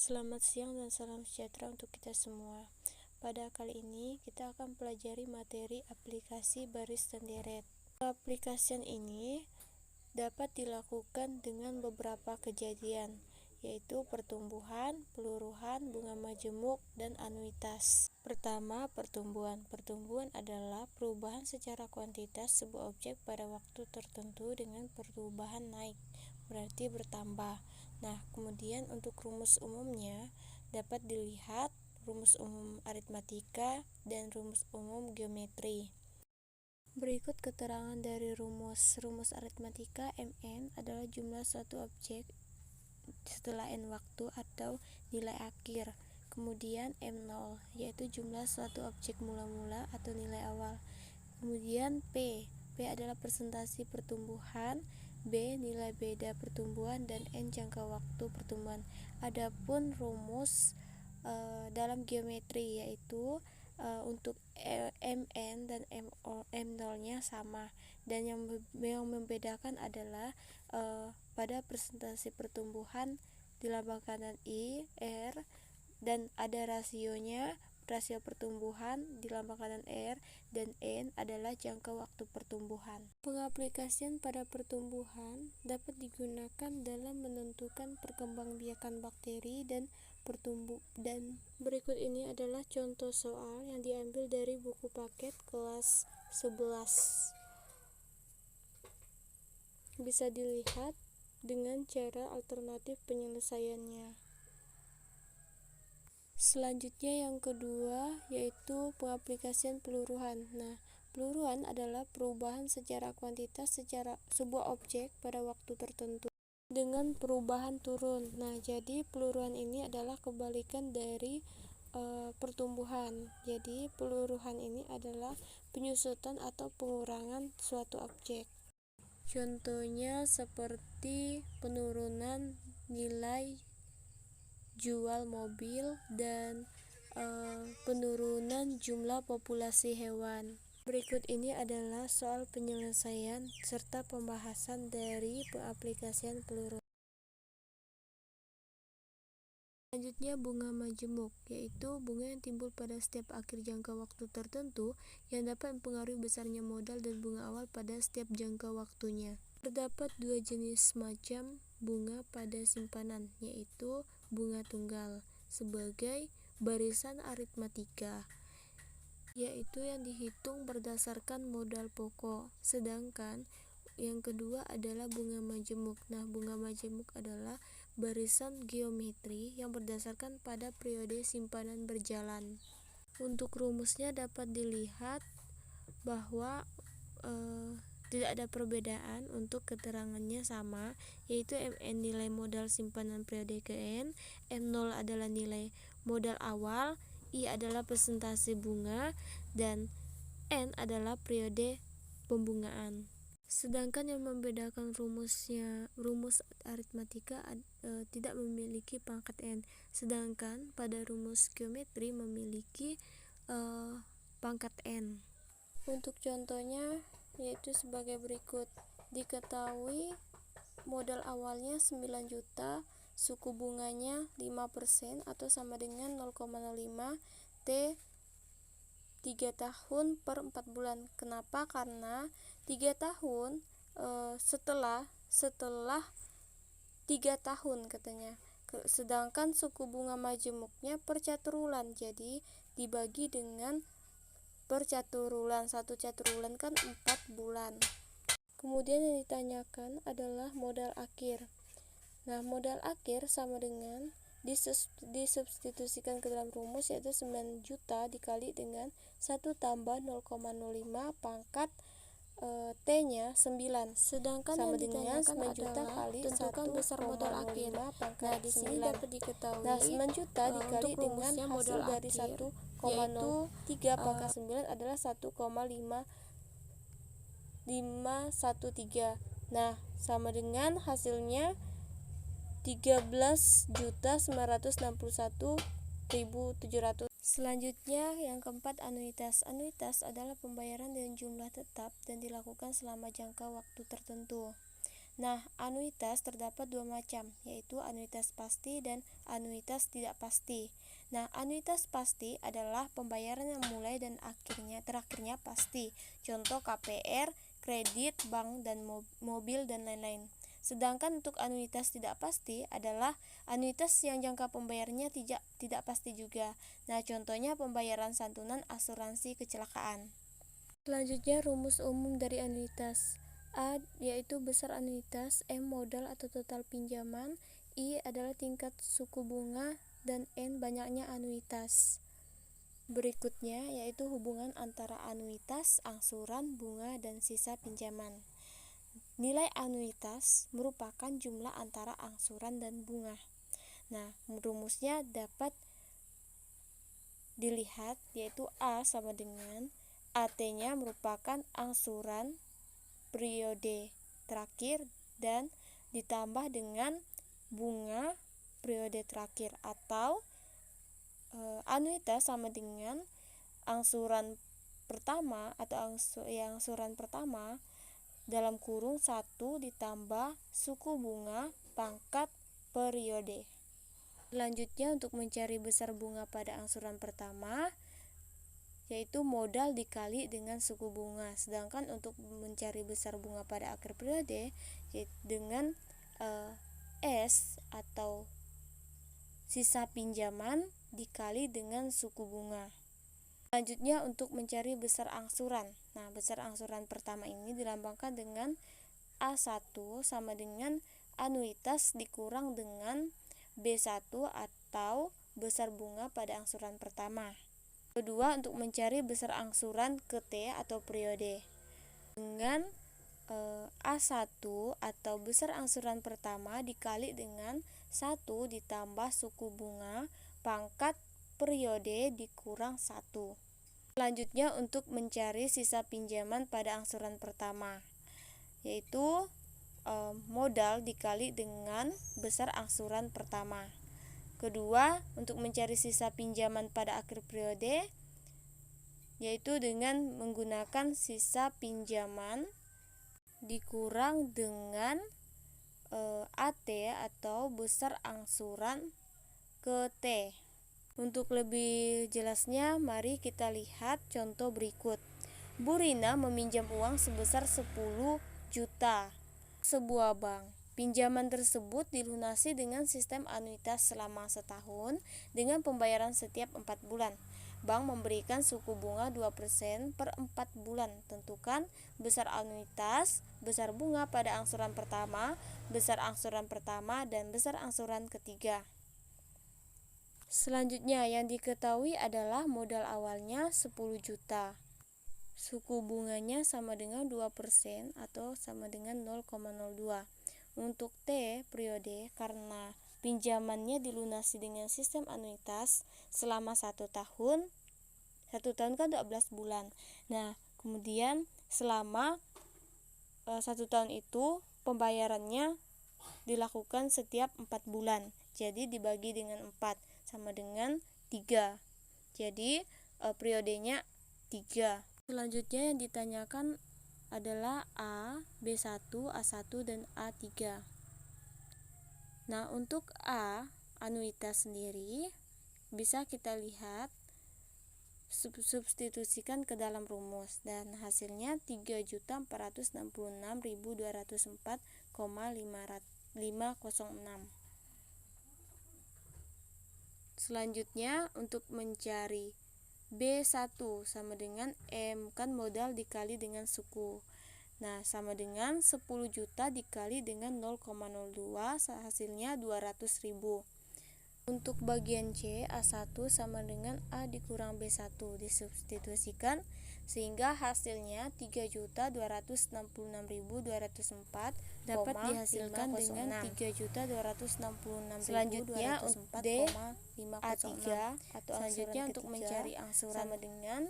Selamat siang dan salam sejahtera untuk kita semua. Pada kali ini kita akan pelajari materi aplikasi baris dan deret. Aplikasian ini dapat dilakukan dengan beberapa kejadian, yaitu pertumbuhan, peluruhan, bunga majemuk, dan anuitas. Pertama, pertumbuhan. Pertumbuhan adalah perubahan secara kuantitas sebuah objek pada waktu tertentu dengan perubahan naik, berarti bertambah. Nah, kemudian untuk rumus umumnya dapat dilihat rumus umum aritmatika dan rumus umum geometri. Berikut keterangan dari rumus. Rumus aritmatika Mn adalah jumlah suatu objek setelah n waktu atau nilai akhir. Kemudian M0 yaitu jumlah suatu objek mula-mula atau nilai awal. Kemudian P adalah persentase pertumbuhan, B nilai beda pertumbuhan, dan N jangka waktu pertumbuhan. Adapun rumus dalam geometri yaitu untuk Mn dan M0-nya sama, dan yang membedakan adalah pada persentase pertumbuhan dilambangkan I, R, dan ada rasionya. Rasio pertumbuhan dilambangkan R, dan N adalah jangka waktu pertumbuhan. Pengaplikasian pada pertumbuhan dapat digunakan dalam menentukan perkembangbiakan bakteri dan berikut ini adalah contoh soal yang diambil dari buku paket kelas 11. Bisa dilihat dengan cara alternatif penyelesaiannya. Selanjutnya yang kedua yaitu pengaplikasian peluruhan. Nah, peluruhan adalah perubahan secara kuantitas sebuah objek pada waktu tertentu dengan perubahan turun. Nah, jadi peluruhan ini adalah kebalikan dari pertumbuhan. Jadi peluruhan ini adalah penyusutan atau pengurangan suatu objek. Contohnya seperti penurunan nilai jual mobil dan penurunan jumlah populasi hewan. Berikut ini adalah soal penyelesaian serta pembahasan dari pengaplikasian peluruhan. Selanjutnya bunga majemuk, yaitu bunga yang timbul pada setiap akhir jangka waktu tertentu yang dapat mempengaruhi besarnya modal dan bunga awal pada setiap jangka waktunya. Terdapat dua jenis macam bunga pada simpanan, yaitu bunga tunggal sebagai barisan aritmatika, yaitu yang dihitung berdasarkan modal pokok, sedangkan yang kedua adalah bunga majemuk. Nah, bunga majemuk adalah barisan geometri yang berdasarkan pada periode simpanan berjalan. Untuk rumusnya dapat dilihat bahwa tidak ada perbedaan untuk keterangannya sama, yaitu Mn nilai modal simpanan periode ke N, M0 adalah nilai modal awal, I adalah persentase bunga, dan N adalah periode pembungaan. Sedangkan yang membedakan rumus aritmatika tidak memiliki pangkat N, sedangkan pada rumus geometri memiliki pangkat N. Untuk contohnya yaitu sebagai berikut. Diketahui modal awalnya 9 juta, suku bunganya 5% atau sama dengan 0,05 T 3 tahun per 4 bulan. Kenapa? Karena 3 tahun setelah 3 tahun katanya. Sedangkan suku bunga majemuknya per caturulan, jadi dibagi dengan per caturulan. Satu caturulan kan 4 bulan. Kemudian yang ditanyakan adalah modal akhir. Nah, modal akhir sama dengan disubstitusikan ke dalam rumus, yaitu 9 juta dikali dengan 1 tambah 0,05 pangkat T-nya 9, sedangkan sama dengan 9 juta kali tentukan besar modal akhir. Nah, di sini dapat diketahui 9 juta dikali dengan hasil dari 1,03 pangkat 9 adalah 1,513. Nah, sama dengan hasilnya 13.961.700. Selanjutnya yang keempat, anuitas. Anuitas adalah pembayaran dengan jumlah tetap dan dilakukan selama jangka waktu tertentu. Nah, anuitas terdapat dua macam, yaitu anuitas pasti dan anuitas tidak pasti. Nah, anuitas pasti adalah pembayaran yang mulai dan terakhirnya pasti. Contoh KPR, kredit, bank, dan mobil, dan lain-lain. Sedangkan untuk anuitas tidak pasti adalah anuitas yang jangka pembayarannya tidak pasti juga. Nah, contohnya pembayaran santunan asuransi kecelakaan. Selanjutnya rumus umum dari anuitas. A yaitu besar anuitas, M modal atau total pinjaman, I adalah tingkat suku bunga, dan N banyaknya anuitas. Berikutnya yaitu hubungan antara anuitas, angsuran, bunga, dan sisa pinjaman. Nilai anuitas merupakan jumlah antara angsuran dan bunga. Nah, rumusnya dapat dilihat yaitu A sama dengan AT-nya merupakan angsuran periode terakhir dan ditambah dengan bunga periode terakhir, atau anuitas sama dengan angsuran pertama atau angsuran pertama dalam kurung 1 ditambah suku bunga pangkat periode. Selanjutnya untuk mencari besar bunga pada angsuran pertama yaitu modal dikali dengan suku bunga. Sedangkan untuk mencari besar bunga pada akhir periode dengan S atau sisa pinjaman dikali dengan suku bunga. Selanjutnya untuk mencari besar angsuran. Nah, besar angsuran pertama ini dilambangkan dengan A1 sama dengan anuitas dikurang dengan B1 atau besar bunga pada angsuran pertama. Kedua, untuk mencari besar angsuran ke T atau periode dengan A1 atau besar angsuran pertama dikali dengan 1 ditambah suku bunga pangkat periode dikurang 1. Selanjutnya untuk mencari sisa pinjaman pada angsuran pertama yaitu modal dikali dengan besar angsuran pertama. Kedua, untuk mencari sisa pinjaman pada akhir periode yaitu dengan menggunakan sisa pinjaman dikurang dengan AT atau besar angsuran ke T. Untuk lebih jelasnya, mari kita lihat contoh berikut. Bu Rina meminjam uang sebesar 10 juta sebuah bank. Pinjaman tersebut dilunasi dengan sistem anuitas selama setahun dengan pembayaran setiap 4 bulan. Bank memberikan suku bunga 2% per 4 bulan. Tentukan besar anuitas, besar bunga pada angsuran pertama, dan besar angsuran ketiga. Selanjutnya yang diketahui adalah modal awalnya 10 juta. Suku bunganya sama dengan 2% atau sama dengan 0,02. Untuk T periode, karena pinjamannya dilunasi dengan sistem anuitas selama 1 tahun. 1 tahun kan 12 bulan. Nah, kemudian selama 1 tahun itu pembayarannya dilakukan setiap 4 bulan. Jadi dibagi dengan 4 sama dengan 3. Jadi periodenya 3. Selanjutnya yang ditanyakan adalah A, B1, A1, dan A3. Nah, untuk A, anuitas sendiri bisa kita lihat substitusikan ke dalam rumus dan hasilnya 3.466.204,506. Selanjutnya untuk mencari B1 sama dengan M, kan modal dikali dengan suku. Nah, sama dengan 10 juta dikali dengan 0,02, hasilnya 200.000. Untuk bagian C, A1 sama dengan A dikurang B1 disubstitusikan sehingga hasilnya 3.266.204 dapat dihasilkan dengan 3.266.204,506. Selanjutnya untuk D, A3 atau selanjutnya untuk mencari angsuran sama dengan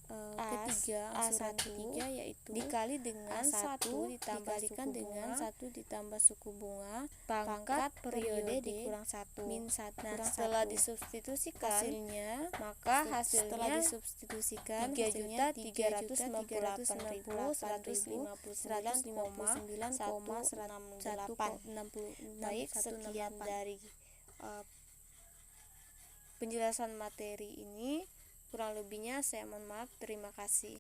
ketiga, angsuran ketiga yaitu dikali dengan 1 dikalikan dengan 1 ditambah suku bunga pangkat periode dikurang 1 min 1. Nah, setelah disubstitusikan hasilnya, maka hasilnya 3.360.159,168. Baik, sekian dari penjelasan materi ini. Kurang lebihnya saya mohon maaf. Terima kasih.